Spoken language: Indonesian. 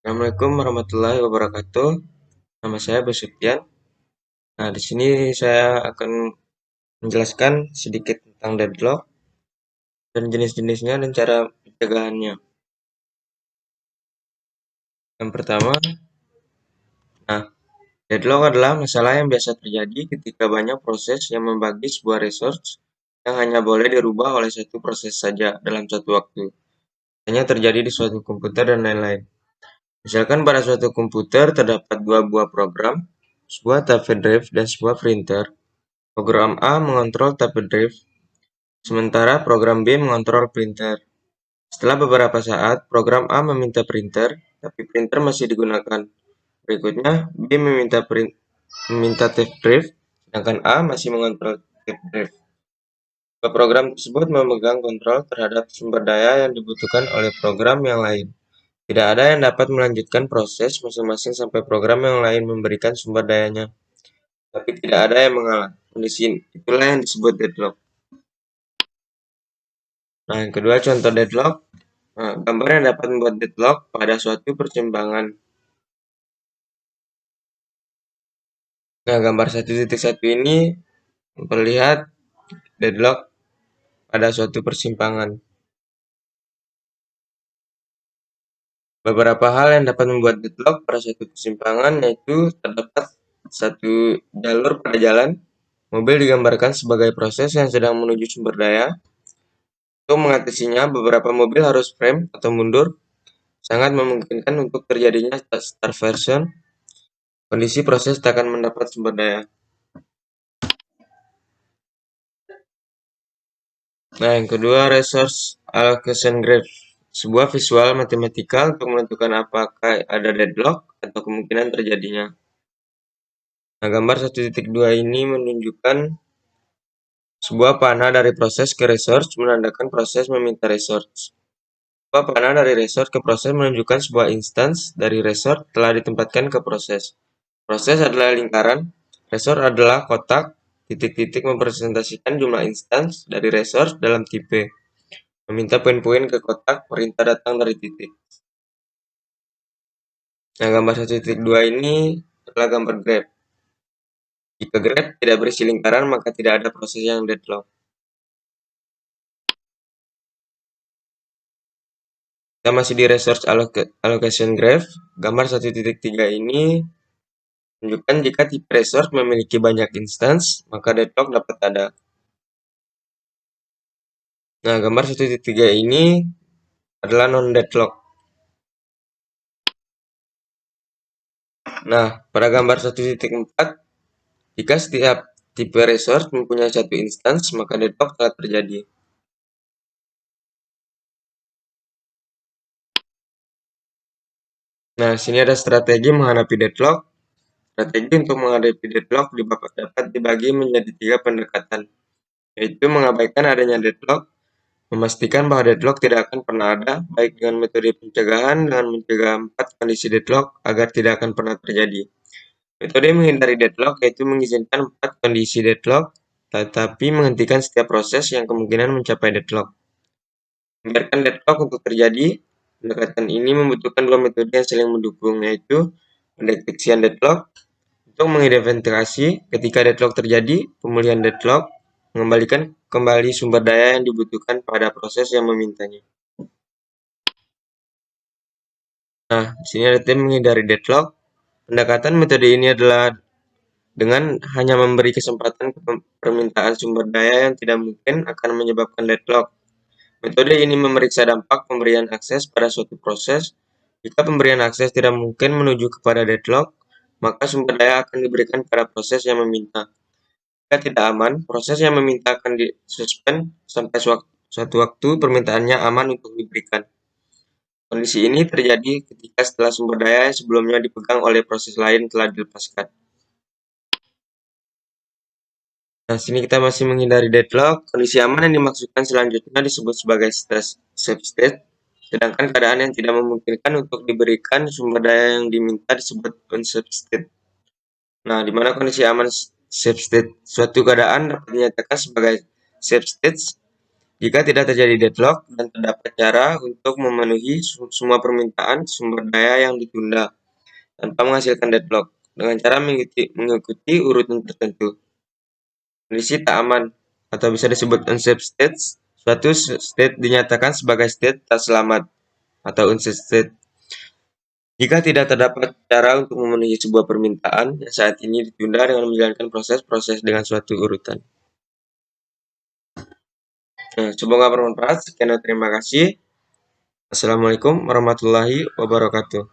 Assalamualaikum warahmatullahi wabarakatuh. Nama saya Basutian. Nah, di sini saya akan menjelaskan sedikit tentang deadlock dan jenis-jenisnya dan cara pencegahannya. Yang pertama, nah, deadlock adalah masalah yang biasa terjadi ketika banyak proses yang membagi sebuah resource yang hanya boleh dirubah oleh satu proses saja dalam satu waktu. Hanya terjadi di suatu komputer dan lain-lain. Misalkan pada suatu komputer terdapat dua buah program, sebuah tape drive dan sebuah printer. Program A mengontrol tape drive, sementara program B mengontrol printer. Setelah beberapa saat, program A meminta printer, tapi printer masih digunakan. Berikutnya, B meminta tape drive, sedangkan A masih mengontrol tape drive. Kedua program tersebut memegang kontrol terhadap sumber daya yang dibutuhkan oleh program yang lain. Tidak ada yang dapat melanjutkan proses masing-masing sampai program yang lain memberikan sumber dayanya, tapi tidak ada yang mengalah. Kondisi itulah yang disebut deadlock. Nah, yang kedua contoh deadlock. Nah, gambar yang dapat membuat deadlock pada suatu persimpangan. Nah, gambar 1.1 ini memperlihat deadlock pada suatu persimpangan. Beberapa hal yang dapat membuat deadlock pada suatu persimpangan yaitu terdapat satu jalur pada jalan. Mobil digambarkan sebagai proses yang sedang menuju sumber daya. Untuk mengatasinya, beberapa mobil harus frame atau mundur. Sangat memungkinkan untuk terjadinya starvation. Kondisi proses tak akan mendapat sumber daya. Nah, yang kedua, resource allocation graph. Sebuah visual matematikal untuk menentukan apakah ada deadlock atau kemungkinan terjadinya. Nah, gambar 1.2 ini menunjukkan sebuah panah dari proses ke resource menandakan proses meminta resource. Sebuah panah dari resource ke proses menunjukkan sebuah instance dari resource telah ditempatkan ke proses. Proses adalah lingkaran, resource adalah kotak, titik-titik mempresentasikan jumlah instance dari resource dalam tipe. Meminta poin-poin ke kotak, perintah datang dari titik. Nah, gambar 1.2 ini adalah gambar graph. Jika graph tidak berisi lingkaran, maka tidak ada proses yang deadlock. Kita masih di resource allocation graph. Gambar 1.3 ini menunjukkan jika tipe resource memiliki banyak instance, maka deadlock dapat ada. Nah, gambar 1.3 ini adalah non-deadlock. Nah, pada gambar 1.4, jika setiap tipe resource mempunyai satu instance, maka deadlock telah terjadi. Nah, sini ada strategi menghadapi deadlock. Strategi untuk menghadapi deadlock dapat dibagi menjadi 3 pendekatan, yaitu mengabaikan adanya deadlock, memastikan bahwa deadlock tidak akan pernah ada, baik dengan metode pencegahan dengan mencegah 4 kondisi deadlock agar tidak akan pernah terjadi. Metode menghindari deadlock yaitu mengizinkan 4 kondisi deadlock, tetapi menghentikan setiap proses yang kemungkinan mencapai deadlock. Membiarkan deadlock untuk terjadi, pendekatan ini membutuhkan 2 metode yang saling mendukung, yaitu pendeteksian deadlock untuk mengidentifikasi ketika deadlock terjadi, pemulihan deadlock, mengembalikan kembali sumber daya yang dibutuhkan pada proses yang memintanya. Nah, di sini ada tim menghindari deadlock. Pendekatan metode ini adalah dengan hanya memberi kesempatan ke permintaan sumber daya yang tidak mungkin akan menyebabkan deadlock. Metode ini memeriksa dampak pemberian akses pada suatu proses. Jika pemberian akses tidak mungkin menuju kepada deadlock, maka sumber daya akan diberikan pada proses yang meminta. Jika tidak aman, proses yang meminta akan disuspend sampai suatu waktu permintaannya aman untuk diberikan. Kondisi ini terjadi ketika setelah sumber daya yang sebelumnya dipegang oleh proses lain telah dilepaskan. Nah, sini kita masih menghindari deadlock. Kondisi aman yang dimaksudkan selanjutnya disebut sebagai safe state, sedangkan keadaan yang tidak memungkinkan untuk diberikan sumber daya yang diminta disebut unsafe state. Nah, di mana kondisi aman safe state? Suatu keadaan dapat dinyatakan sebagai safe state Jika tidak terjadi deadlock dan terdapat cara untuk memenuhi semua permintaan sumber daya yang ditunda tanpa menghasilkan deadlock dengan cara mengikuti urutan tertentu. Kondisi tak aman atau bisa disebut unsafe state, suatu state dinyatakan sebagai state tak selamat atau unsafe state jika tidak terdapat cara untuk memenuhi sebuah permintaan yang saat ini ditunda dengan menjalankan proses-proses dengan suatu urutan. Nah, semoga bermanfaat. Sekian dan terima kasih. Assalamualaikum warahmatullahi wabarakatuh.